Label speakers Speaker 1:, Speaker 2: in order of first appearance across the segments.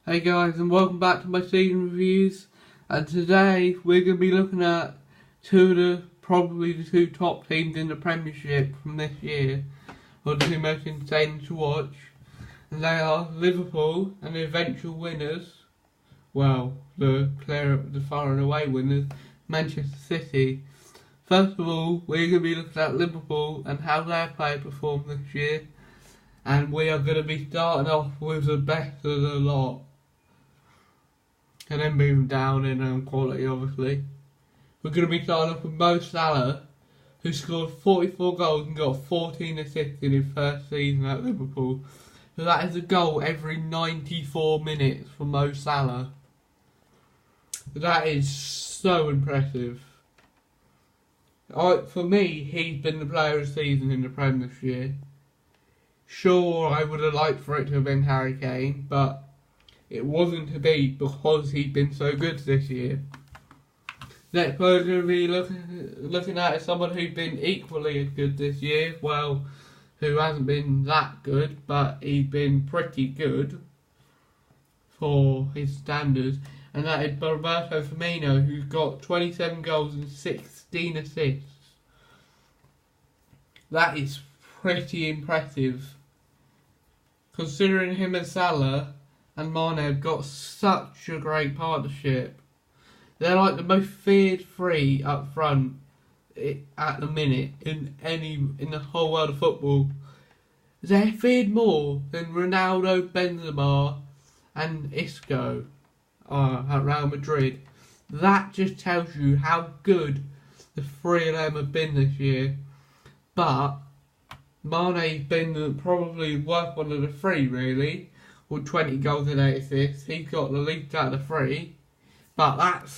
Speaker 1: Hey guys, and welcome back to my season reviews. And today we're going to be looking at probably the two top teams in the Premiership from this year, or the two most insane to watch. And they are Liverpool and the eventual winners. Well, the far and away winners, Manchester City. First of all, we're going to be looking at Liverpool and how their player performed this year. And we are going to be starting off with the best of the lot. And then moving down in quality, obviously. We're going to be starting off with Mo Salah, who scored 44 goals and got 14 assists in his first season at Liverpool. So that is a goal every 94 minutes from Mo Salah. That is so impressive. For me, he's been the player of the season in the Prem this year. Sure, I would have liked for it to have been Harry Kane, but it wasn't to be because he's been so good this year. Next we're going to be looking at is someone who's been equally as good this year. Well, who hasn't been that good, but he's been pretty good for his standards. And that is Roberto Firmino, who's got 27 goals and 16 assists. That is pretty impressive, considering him and Salah and Mane have got such a great partnership. They're like the most feared three up front at the minute in the whole world of football. They're feared more than Ronaldo, Benzema and Isco at Real Madrid. That just tells you how good the three of them have been this year. But Mane's been probably worth one of the three, really, with 20 goals and 8 assists. He's got the least out of the three, but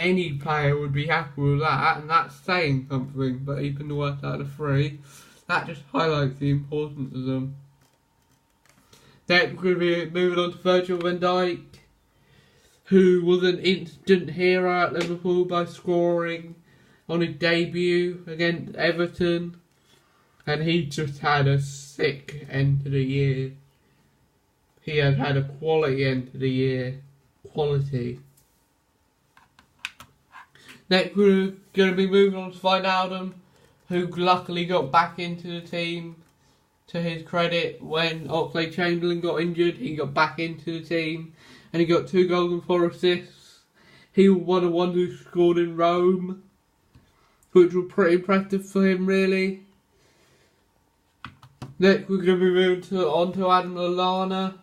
Speaker 1: any player would be happy with that, and that's saying something. But he's been the worst out of the three. That just highlights the importance of them. Next, we're going to be moving on to Virgil van Dijk, who was an instant hero at Liverpool by scoring on his debut against Everton. And he just had a sick end to the year. He has had a quality end to the year. Quality. Next we're going to be moving on to Wijnaldum, who luckily got back into the team. To his credit, when Oxlade-Chamberlain got injured, he got back into the team. And he got 2 goals and 4 assists. He was one of the ones who scored in Rome, which was pretty impressive for him, really. Next we're going to be moving on to Adam Lallana,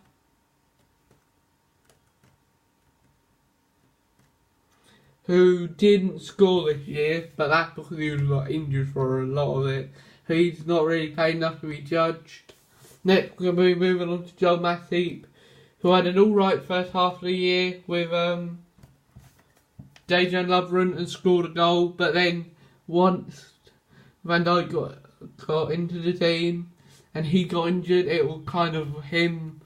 Speaker 1: who didn't score this year, but that's because he was injured for a lot of it. He's not really played enough to be judged. Next we're going to be moving on to Joel Matip, who had an alright first half of the year with Dejan Lovren and scored a goal, but then once Van Dijk got into the team and he got injured, it was kind of him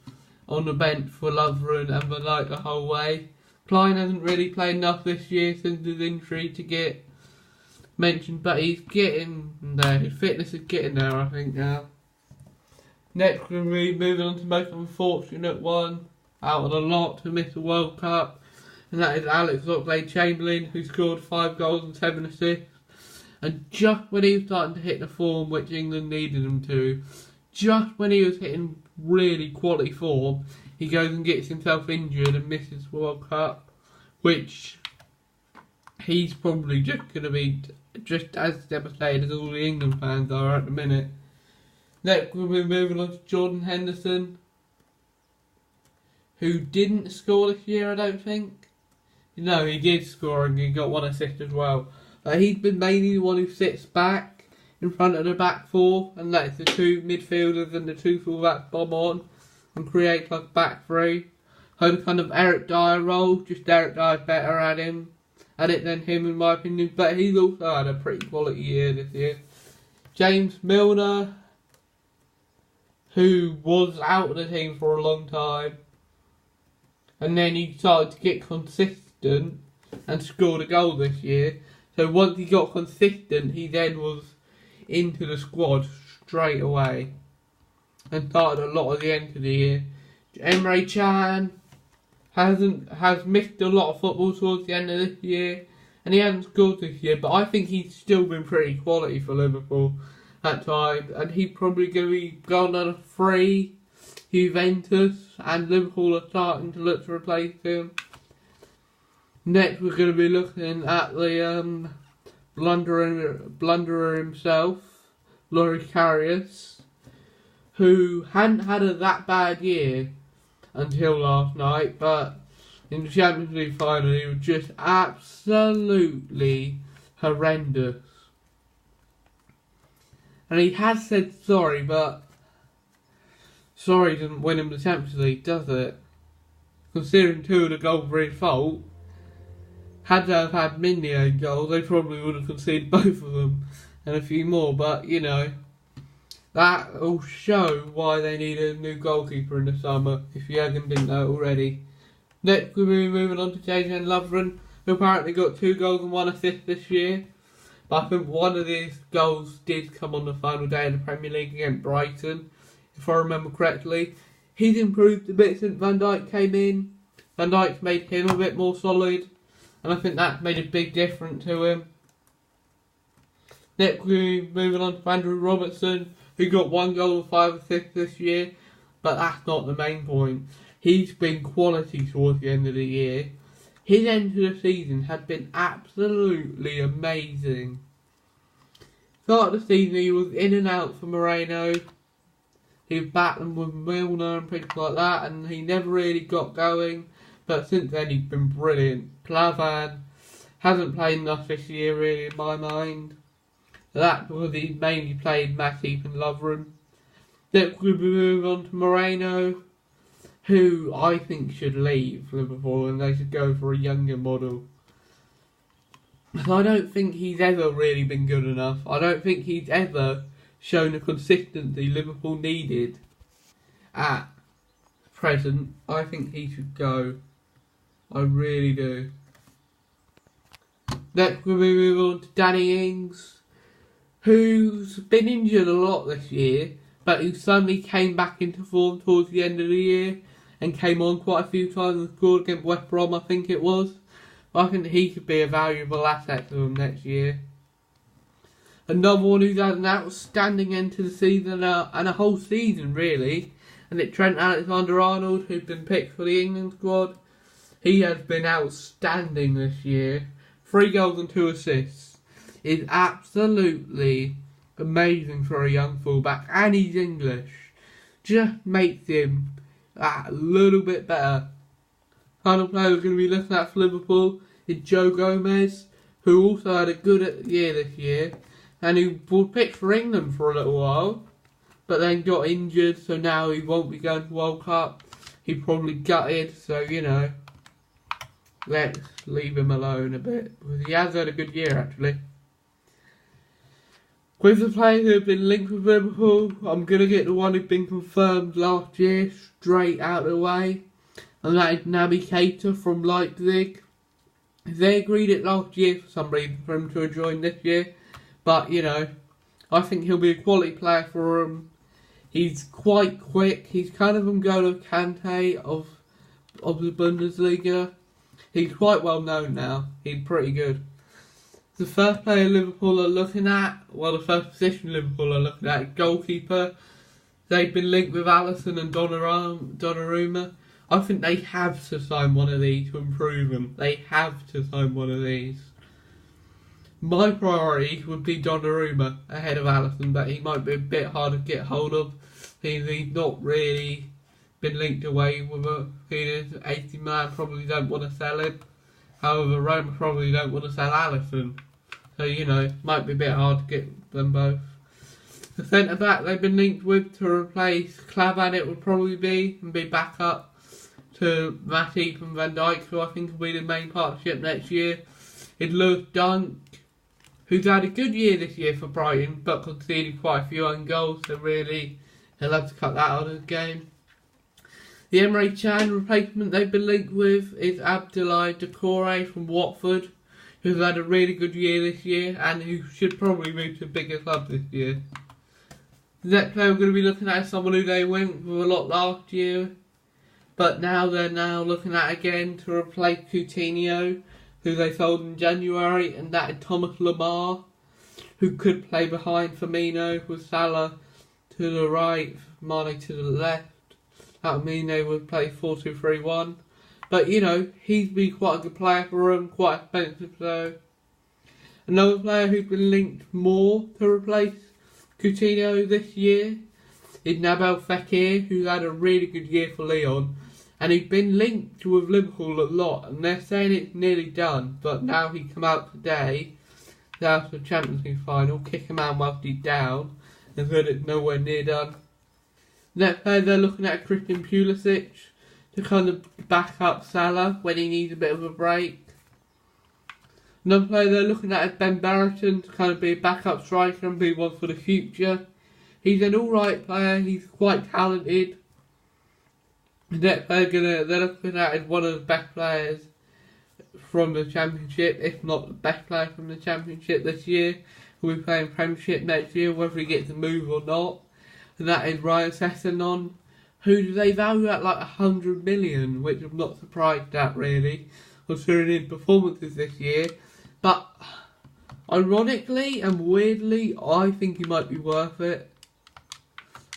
Speaker 1: on the bench for Lovren and Van Dijk the whole way. Klein hasn't really played enough this year since his injury to get mentioned, but he's getting there. His fitness is getting there, I think, now. Next, we're going to be moving on to the most unfortunate one out of the lot to miss the World Cup, and that is Alex Oxlade-Chamberlain, who scored 5 goals and 7 assists. And just when he was starting to hit the form which England needed him to, just when he was hitting really quality form, he goes and gets himself injured and misses the World Cup, which he's probably just going to be just as devastated as all the England fans are at the minute. Next we'll be moving on to Jordan Henderson, who didn't score this year, I don't think. No, he did score and he got 1 assist as well. He's been mainly the one who sits back in front of the back four and lets the 2 midfielders and the 2 fullbacks bomb on and create like a back three. So the kind of Eric Dyer role, just Eric Dyer's better at it than him, in my opinion. But he's also had a pretty quality year this year. James Milner, who was out of the team for a long time, and then he started to get consistent and scored a goal this year. So once he got consistent, he then was into the squad straight away and started a lot at the end of the year. Emre Can has missed a lot of football towards the end of this year, and he hasn't scored this year, but I think he's still been pretty quality for Liverpool at times, and he's probably going to be gone on a free. Juventus and Liverpool are starting to look to replace him. Next, we're going to be looking at the blunderer himself, Loris Karius, who hadn't had that bad year until last night, but in the Champions League final he was just absolutely horrendous. And he has said sorry, but sorry doesn't win him the Champions League, does it? Considering 2 of the goals were his fault, had they have had Mignolet goals, they probably would have conceded both of them and a few more, but you know, that will show why they need a new goalkeeper in the summer, if you didn't know already. Next we'll be moving on to JJ Lovren, who apparently got 2 goals and 1 assist this year. But I think one of these goals did come on the final day of the Premier League against Brighton, if I remember correctly. He's improved a bit since Van Dijk came in. Van Dijk's made him a bit more solid, and I think that made a big difference to him. Next we're moving on to Andrew Robertson, who got 1 goal and 5 assists this year, but that's not the main point. He's been quality towards the end of the year. His end to the season had been absolutely amazing. Start of the season he was in and out for Moreno. He was battling with Milner and people like that, and he never really got going. But since then he's been brilliant. Klavan hasn't played enough this year really in my mind. That because he mainly played Matip and Lovren. Next we move on to Moreno, who I think should leave Liverpool and they should go for a younger model. I don't think he's ever really been good enough. I don't think he's ever shown the consistency Liverpool needed at present. I think he should go. I really do. Next we move on to Danny Ings, who's been injured a lot this year, but who suddenly came back into form towards the end of the year and came on quite a few times and scored against West Brom, I think it was. I think he could be a valuable asset to them next year. Another one who's had an outstanding end to the season and a whole season really, and it's Trent Alexander-Arnold, who's been picked for the England squad. He has been outstanding this year. 3 goals and 2 assists. Is absolutely amazing for a young fullback, and he's English. Just makes him a little bit better. Final player we're going to be looking at for Liverpool is Joe Gomez, who also had a good year this year, and who was picked for England for a little while, but then got injured, so now he won't be going to World Cup. He probably gutted, so you know, let's leave him alone a bit, because he has had a good year actually. With the players who have been linked with Liverpool, I'm going to get the one who'd been confirmed last year straight out of the way, and that is Naby Keita from Leipzig. They agreed it last year for some reason for him to have joined this year, but you know, I think he'll be a quality player for him. He's quite quick. He's kind of N'Golo Kante of the Bundesliga. He's quite well known now. He's pretty good. The first player Liverpool are looking at, well, the first position Liverpool are looking at is goalkeeper. They've been linked with Alisson and Donnarumma. I think they have to sign one of these to improve them. They have to sign one of these. My priority would be Donnarumma ahead of Alisson, but he might be a bit hard to get hold of. He's not really been linked away with a feeling. 80 man probably don't want to sell him. However, Roma probably don't want to sell Alisson. So, you know, might be a bit hard to get them both. The centre back they've been linked with to replace Klavan, it would probably be, and be back up to Matip and Van Dijk, who I think will be the main partnership next year. It's Lewis Dunk, who's had a good year this year for Brighton, but conceded quite a few own goals, so really he'll have to cut that out of the game. The Emre Can replacement they've been linked with is Abdoulaye Doucouré from Watford, who's had a really good year this year and who should probably move to a bigger club this year. The next player we're going to be looking at is someone who they went with a lot last year, But now they're looking at again to replace Coutinho, who they sold in January, and that is Thomas Lemar, who could play behind Firmino with Salah to the right, Mane to the left. That would mean they would play 4-2-3-1. But, you know, he's been quite a good player for them, quite expensive though. Another player who's been linked more to replace Coutinho this year is Nabil Fekir, who's had a really good year for Lyon. And he's been linked with Liverpool a lot, and they're saying it's nearly done. But now he come out today, after the Champions League final, kick him out whilst he's down, and said it's nowhere near done. Next player they're looking at Christian Pulisic to kind of back up Salah when he needs a bit of a break. Another player they're looking at is Ben Barrington to kind of be a backup striker and be one for the future. He's an alright player, he's quite talented. The next player they're looking at is one of the best players from the Championship, if not the best player from the Championship this year. We'll be playing Premiership next year, whether he gets a move or not. And that is Ryan Sessegnon, who do they value at like 100 million, which I'm not surprised at really, considering his performances this year. But ironically and weirdly, I think he might be worth it.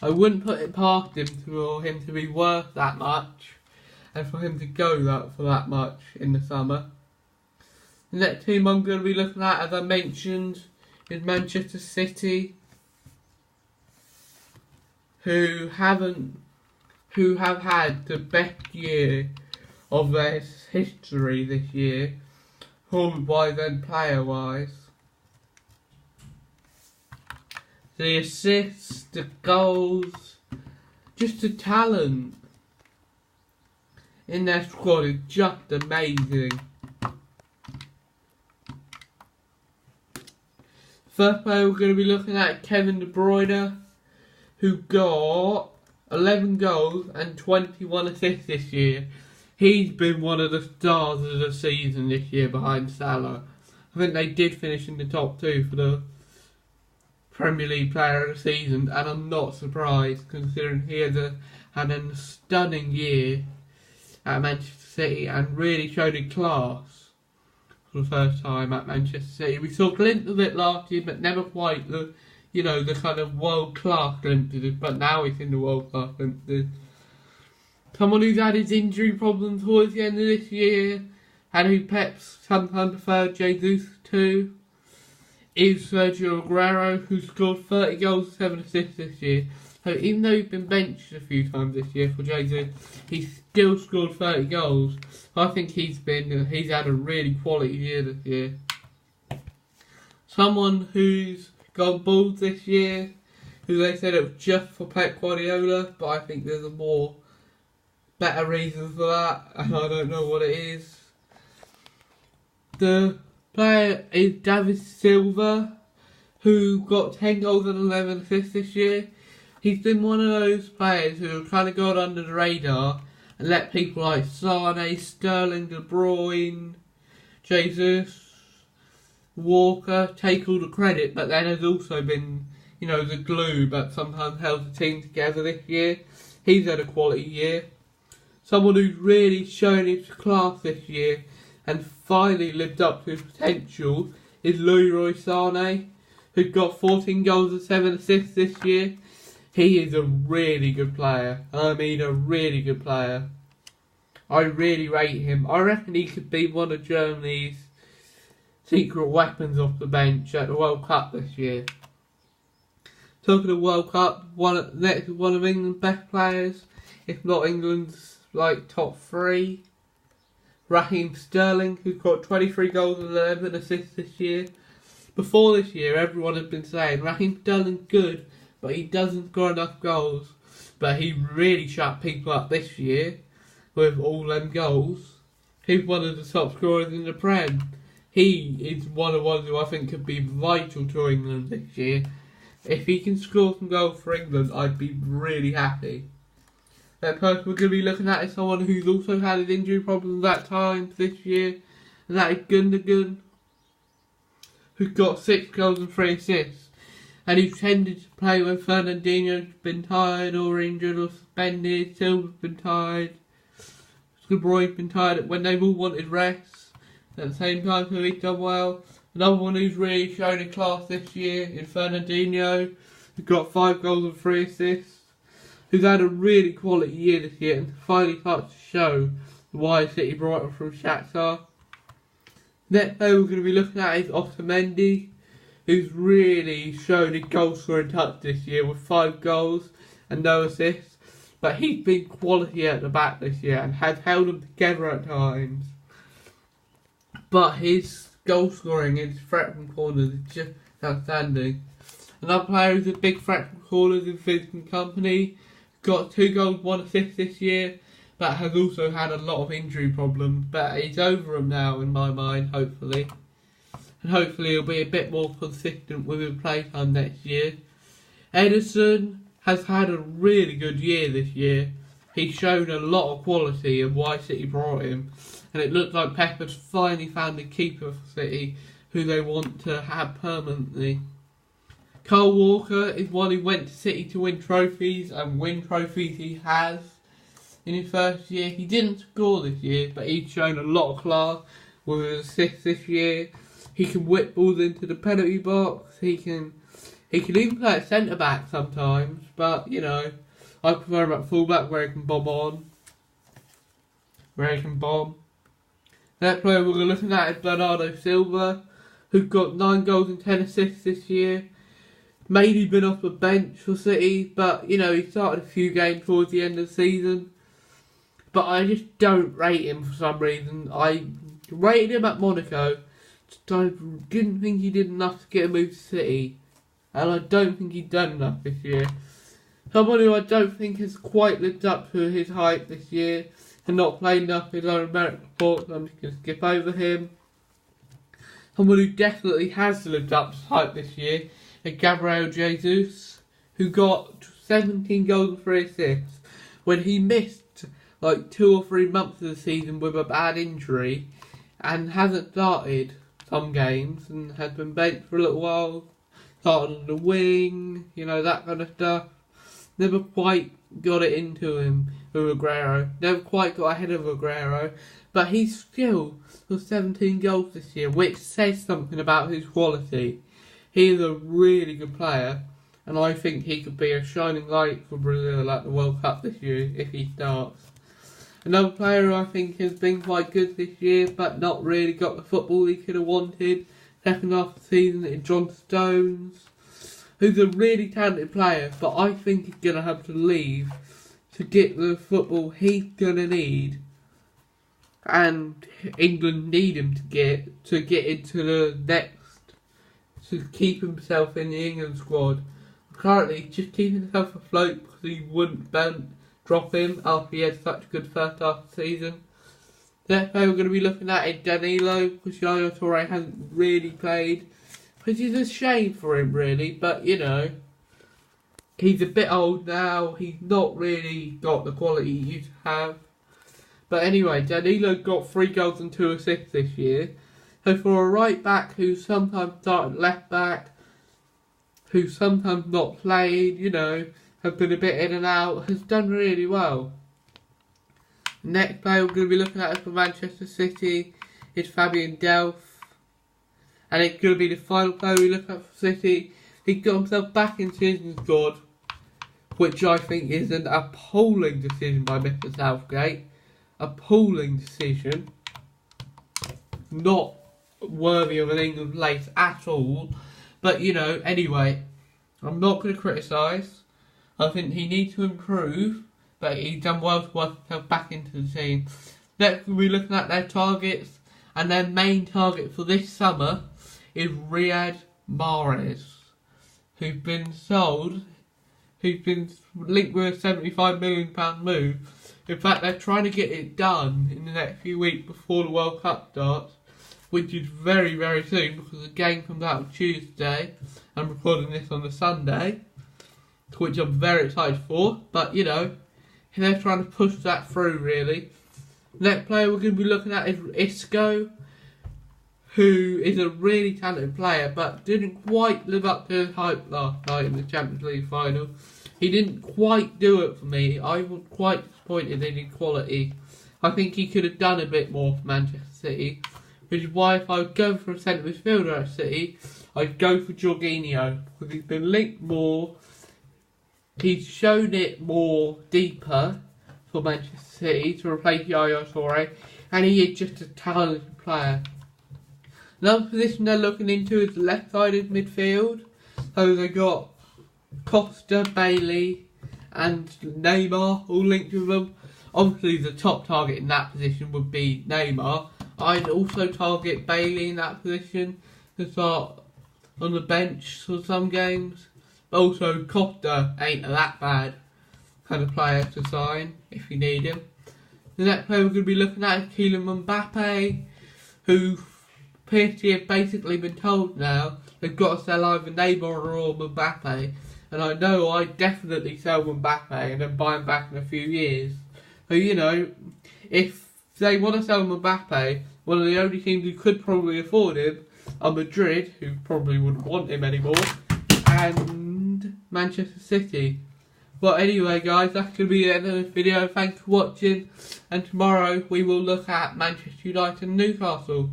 Speaker 1: I wouldn't put it past him for him to be worth that much, and for him to go for that much in the summer. The next team I'm going to be looking at, as I mentioned, is Manchester City, who have had the best year of their history this year, forward-wise and player-wise. The assists, the goals, just the talent in their squad is just amazing. First player we're going to be looking at Kevin De Bruyne, who got 11 goals and 21 assists this year. He's been one of the stars of the season this year behind Salah. I think they did finish in the top two for the Premier League player of the season, and I'm not surprised considering he had a stunning year at Manchester City and really showed his class for the first time at Manchester City. We saw glimpses of it last year, but never quite the kind of world-class glimpses, but now he's in the world-class glimpses. Someone who's had his injury problems towards the end of this year, and who Pep's sometimes preferred Jesus to, is Sergio Aguero, who scored 30 goals and 7 assists this year. So even though he's been benched a few times this year for Jesus, he's still scored 30 goals. I think he's had a really quality year this year. Someone who's got balls this year, who they said it was just for Pep Guardiola, but I think there's a better reason for that, and I don't know what it is. The player is David Silva, who got 10 goals and 11 assists this year. He's been one of those players who have kind of gone under the radar and let people like Sane, Sterling, De Bruyne, Jesus, Walker take all the credit, but then has also been, the glue that sometimes held the team together this year. He's had a quality year. Someone who's really shown his class this year and finally lived up to his potential is Leroy Sane, who got 14 goals and 7 assists this year. He is a really good player. I mean, a really good player. I really rate him. I reckon he could be one of Germany's secret weapons off the bench at the World Cup this year. Talking of World Cup, one of England's best players, if not England's top 3. Raheem Sterling, who got 23 goals and 11 assists this year. Before this year, everyone had been saying Raheem Sterling's good, but he doesn't score enough goals. But he really shut people up this year with all them goals. He's one of the top scorers in the Prem. He is one of the ones who I think could be vital to England this year. If he can score some goals for England, I'd be really happy. That person we're going to be looking at is someone who's also had his injury problems at times this year, and that is Gundogan, who got 6 goals and 3 assists, and he tended to play when Fernandinho's been tired or injured or suspended, Silva's been tired. De Bruyne's been tired when they've all wanted rest. At the same time, so he's done well. Another one who's really shown a class this year is Fernandinho, who got 5 goals and 3 assists, who's had a really quality year this year and finally starts to show why City brought him from Shakhtar. Next player we're going to be looking at is Otamendi, who's really shown his goal scoring touch this year with 5 goals and no assists. But he's been quality at the back this year and has held them together at times. But his goal scoring in threat from corners is just outstanding. Another player who's a big threat from corners is Vincent Kompany. Got 2 goals, 1 assist this year, but has also had a lot of injury problems. But he's over them now in my mind, hopefully. And hopefully he'll be a bit more consistent with his playtime next year. Ederson has had a really good year this year. He's shown a lot of quality and why City brought him. And it looks like Pep has finally found a keeper for City who they want to have permanently. Kyle Walker is one who went to City to win trophies, and win trophies he has. In his first year, he didn't score this year, but he's shown a lot of class with his assists this year. He can whip balls into the penalty box. He can even play at centre back sometimes, but you know, I prefer him at full back where he can bomb. Next player we're looking at is Bernardo Silva, who got 9 goals and 10 assists this year. Mainly been off the bench for City, but you know, he started a few games towards the end of the season. But I just don't rate him for some reason. I rated him at Monaco, I didn't think he did enough to get a move to City. And I don't think he's done enough this year. Someone who I don't think has quite lived up to his hype this year and not played enough in our American reports, I'm just going to skip over him. Someone who definitely has lived up to his hype this year is Gabriel Jesus, who got 17 goals and 3 assists when he missed like 2 or 3 months of the season with a bad injury and hasn't started some games and has been benched for a little while. Started on the wing, you know, that kind of stuff. Never quite got it into him with Aguero. Never quite got ahead of Aguero. But he's still got 17 goals this year, which says something about his quality. He is a really good player, and I think he could be a shining light for Brazil at the World Cup this year if he starts. Another player who I think has been quite good this year, but not really got the football he could have wanted second half of the season, is John Stones, who's a really talented player, but I think he's going to have to leave to get the football he's going to need, and England need him to get into the next, to keep himself in the England squad. Currently, just keeping himself afloat because he wouldn't drop him after he had such a good first half of the season. Next player we're going to be looking at is Danilo, because Yaya Toure hasn't really played, which is a shame for him really, but you know, he's a bit old now, he's not really got the quality he used to have. But anyway, Danilo got 3 goals and 2 assists this year, so for a right back who sometimes started left back, who sometimes not played, you know, have been a bit in and out, has done really well. Next player we're going to be looking at for Manchester City is Fabian Delph. And it's going to be the final player we look at for City. He got himself back into his squad, which I think is an appalling decision by Mr. Southgate. Appalling decision. Not worthy of an England place at all. But you know, anyway, I'm not going to criticise. I think he needs to improve, but he's done well to work himself back into the team. Next we'll be looking at their targets, and their main target for this summer is Riyad Mahrez, who's been linked with a £75 million move. In fact, they're trying to get it done in the next few weeks before the World Cup starts, which is very, very soon because the game comes out on Tuesday. I'm recording this on the Sunday, which I'm very excited for, but you know, they're trying to push that through really. Next player we're going to be looking at is Isco, who is a really talented player but didn't quite live up to his hype last night in the Champions League final. He didn't quite do it for me. I was quite disappointed in his quality. I think he could have done a bit more for Manchester City, which is why if I was going for a centre midfielder at City, I'd go for Jorginho, because he's been linked more, he's shown it more deeper for Manchester City to replace Yaya Toure, and he is just a talented player. Another position they're looking into is the left-sided midfield. So they got Costa, Bailey and Neymar all linked with them. Obviously the top target in that position would be Neymar. I'd also target Bailey in that position to start on the bench for some games. But also Costa ain't that bad kind of player to sign if you need him. The next player we're going to be looking at is Kylian Mbappe, who PSG have basically been told now they've got to sell either Neymar or Mbappe, and I know I'd definitely sell Mbappe and then buy him back in a few years. So, you know, if they want to sell Mbappe, one of the only teams who could probably afford him are Madrid, who probably wouldn't want him anymore, and Manchester City. Well, anyway guys, that's going to be the end of this video. Thanks for watching, and tomorrow we will look at Manchester United and Newcastle.